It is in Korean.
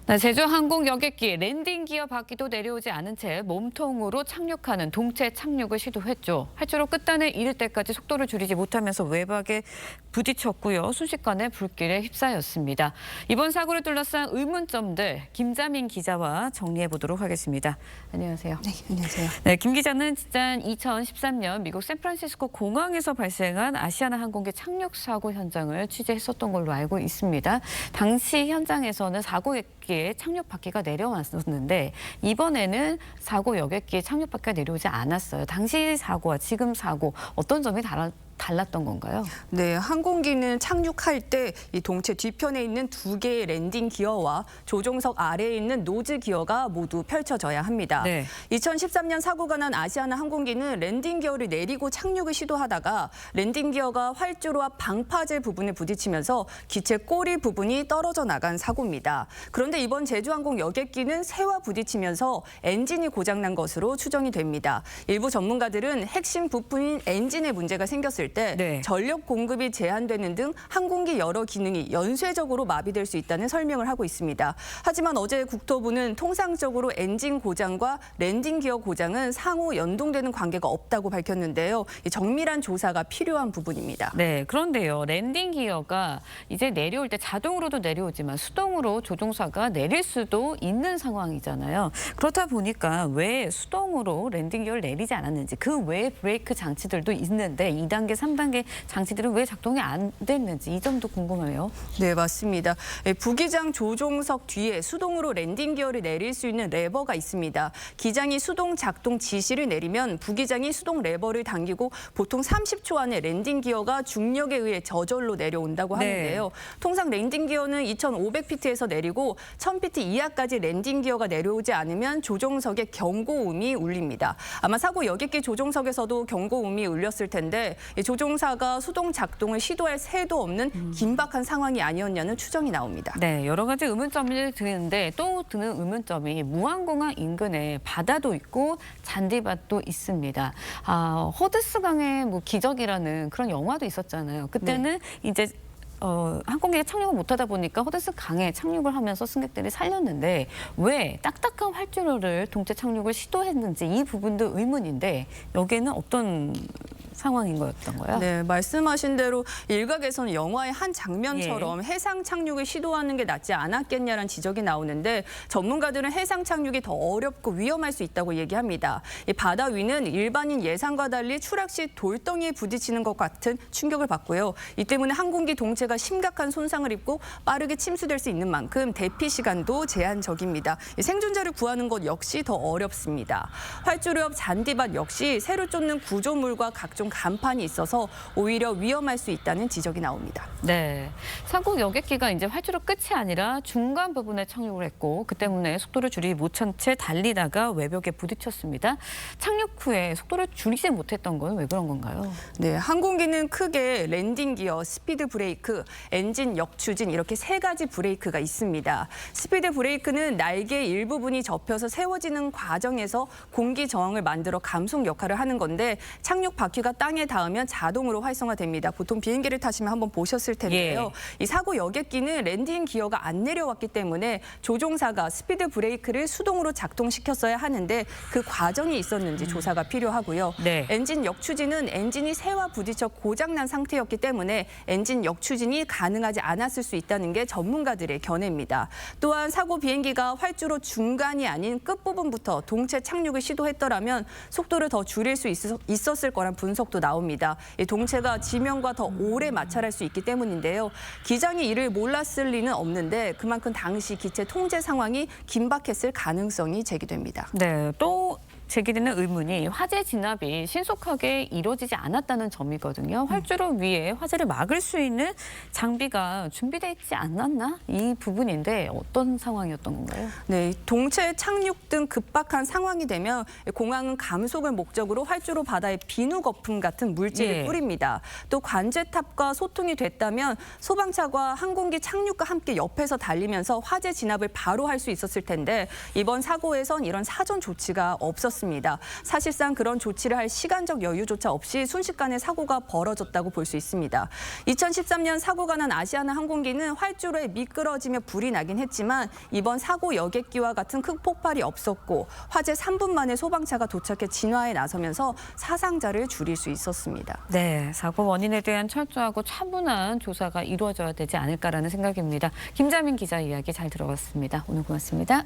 네, 제주항공 여객기 랜딩 기어 바퀴도 내려오지 않은 채 몸통으로 착륙하는 동체 착륙을 시도했죠. 활주로 끝단에 이를 때까지 속도를 줄이지 못하면서 외박에 부딪혔고요. 순식간에 불길에 휩싸였습니다. 이번 사고를 둘러싼 의문점들 김자민 기자와 정리해 보도록 하겠습니다. 안녕하세요. 네, 안녕하세요. 네, 김 기자는 지난 2013년 미국 샌프란시스코 공항에서 발생한 아시아나 항공기 착륙 사고 현장을 취재했었던 걸로 알고 있습니다. 당시 현장에서는 사고 여객기에 착륙 바퀴가 내려왔었는데 이번에는 사고 여객기에 착륙 바퀴가 내려오지 않았어요. 당시 사고와 지금 사고 어떤 점이 달랐던 건가요? 네, 항공기는 착륙할 때 이 동체 뒤편에 있는 두 개의 랜딩 기어와 조종석 아래에 있는 노즈 기어가 모두 펼쳐져야 합니다. 네. 2013년 사고가 난 아시아나 항공기는 랜딩 기어를 내리고 착륙을 시도하다가 랜딩 기어가 활주로 앞 방파제 부분에 부딪히면서 기체 꼬리 부분이 떨어져 나간 사고입니다. 그런데 이번 제주항공 여객기는 새와 부딪히면서 엔진이 고장난 것으로 추정이 됩니다. 일부 전문가들은 핵심 부품인 엔진에 문제가 생겼을 때 네. 전력 공급이 제한되는 등 항공기 여러 기능이 연쇄적으로 마비될 수 있다는 설명을 하고 있습니다. 하지만 어제 국토부는 통상적으로 엔진 고장과 랜딩 기어 고장은 상호 연동되는 관계가 없다고 밝혔는데요. 정밀한 조사가 필요한 부분입니다. 네, 그런데요. 랜딩 기어가 이제 내려올 때 자동으로도 내려오지만 수동으로 조종사가 내릴 수도 있는 상황이잖아요. 그렇다 보니까 왜 수동으로 랜딩 기어를 내리지 않았는지 그 외에 브레이크 장치들도 있는데 2단계, 3단계 장치들은 왜 작동이 안 됐는지 이 점도 궁금해요. 네, 맞습니다. 부기장 조종석 뒤에 수동으로 랜딩 기어를 내릴 수 있는 레버가 있습니다. 기장이 수동 작동 지시를 내리면 부기장이 수동 레버를 당기고 보통 30초 안에 랜딩 기어가 중력에 의해 저절로 내려온다고 하는데요. 통상 랜딩 기어는 2,500피트에서 내리고 1,000피트 이하까지 랜딩 기어가 내려오지 않으면 조종석에 경고음이 울립니다. 아마 사고 여객기 조종석에서도 경고음이 울렸을 텐데 조종사가 수동 작동을 시도할 새도 없는 긴박한 상황이 아니었냐는 추정이 나옵니다. 네, 여러 가지 의문점이 드는데 또 드는 의문점이 무안공항 인근에 바다도 있고 잔디밭도 있습니다. 허드스강의 기적이라는 그런 영화도 있었잖아요. 그때는 이제 항공기가 착륙을 못하다 보니까 허드슨 강에 착륙을 하면서 승객들이 살렸는데 왜 딱딱한 활주로를 동체 착륙을 시도했는지 이 부분도 의문인데 여기에는 어떤 상황인 거였던가요? 네, 말씀하신 대로 일각에서는 영화의 한 장면처럼 해상 착륙을 시도하는 게 낫지 않았겠냐는 지적이 나오는데 전문가들은 해상 착륙이 더 어렵고 위험할 수 있다고 얘기합니다. 이 바다 위는 일반인 예상과 달리 추락 시 돌덩이에 부딪히는 것 같은 충격을 받고요. 이 때문에 항공기 동체가 심각한 손상을 입고 빠르게 침수될 수 있는 만큼 대피 시간도 제한적입니다. 생존자를 구하는 것 역시 더 어렵습니다. 활주로 옆 잔디밭 역시 새로 쫓는 구조물과 각종 간판이 있어서 오히려 위험할 수 있다는 지적이 나옵니다. 네, 사고 여객기가 이제 활주로 끝이 아니라 중간 부분에 착륙을 했고 그 때문에 속도를 줄이지 못한 채 달리다가 외벽에 부딪혔습니다. 착륙 후에 속도를 줄이지 못했던 건 왜 그런 건가요? 네, 항공기는 크게 랜딩 기어, 스피드 브레이크, 엔진 역추진 이렇게 세 가지 브레이크가 있습니다. 스피드 브레이크는 날개 일부분이 접혀서 세워지는 과정에서 공기 저항을 만들어 감속 역할을 하는 건데 착륙 바퀴가 땅에 닿으면 자동으로 활성화됩니다. 보통 비행기를 타시면 한번 보셨을 텐데요. 이 사고 여객기는 랜딩 기어가 안 내려왔기 때문에 조종사가 스피드 브레이크를 수동으로 작동시켰어야 하는데 그 과정이 있었는지 조사가 필요하고요. 네. 엔진 역추진은 엔진이 새와 부딪혀 고장난 상태였기 때문에 엔진 역추진이 가능하지 않았을 수 있다는 게 전문가들의 견해입니다. 또한 사고 비행기가 활주로 중간이 아닌 끝부분부터 동체 착륙을 시도했더라면 속도를 더 줄일 수 있었을 거란 분석도 나옵니다. 이 동체가 지면과 더 오래 마찰할 수 있기 때문인데요. 기장이 이를 몰랐을 리는 없는데 그만큼 당시 기체 통제 상황이 긴박했을 가능성이 제기됩니다. 네, 또 제기되는 의문이 화재 진압이 신속하게 이루어지지 않았다는 점이거든요. 활주로 위에 화재를 막을 수 있는 장비가 준비되어 있지 않았나? 이 부분인데 어떤 상황이었던 건가요? 네, 동체 착륙 등 급박한 상황이 되면 공항은 감속을 목적으로 활주로 바다에 비누 거품 같은 물질을 뿌립니다. 또 관제탑과 소통이 됐다면 소방차가 항공기 착륙과 함께 옆에서 달리면서 화재 진압을 바로 할 수 있었을 텐데 이번 사고에선 이런 사전 조치가 없었습니다. 했습니다. 사실상 그런 조치를 할 시간적 여유조차 없이 순식간에 사고가 벌어졌다고 볼 수 있습니다. 2013년 사고가 난 아시아나 항공기는 활주로에 미끄러지며 불이 나긴 했지만 이번 사고 여객기와 같은 큰 폭발이 없었고 화재 3분 만에 소방차가 도착해 진화에 나서면서 사상자를 줄일 수 있었습니다. 네, 사고 원인에 대한 철저하고 차분한 조사가 이루어져야 되지 않을까라는 생각입니다. 김자민 기자 이야기 잘 들어봤습니다. 오늘 고맙습니다.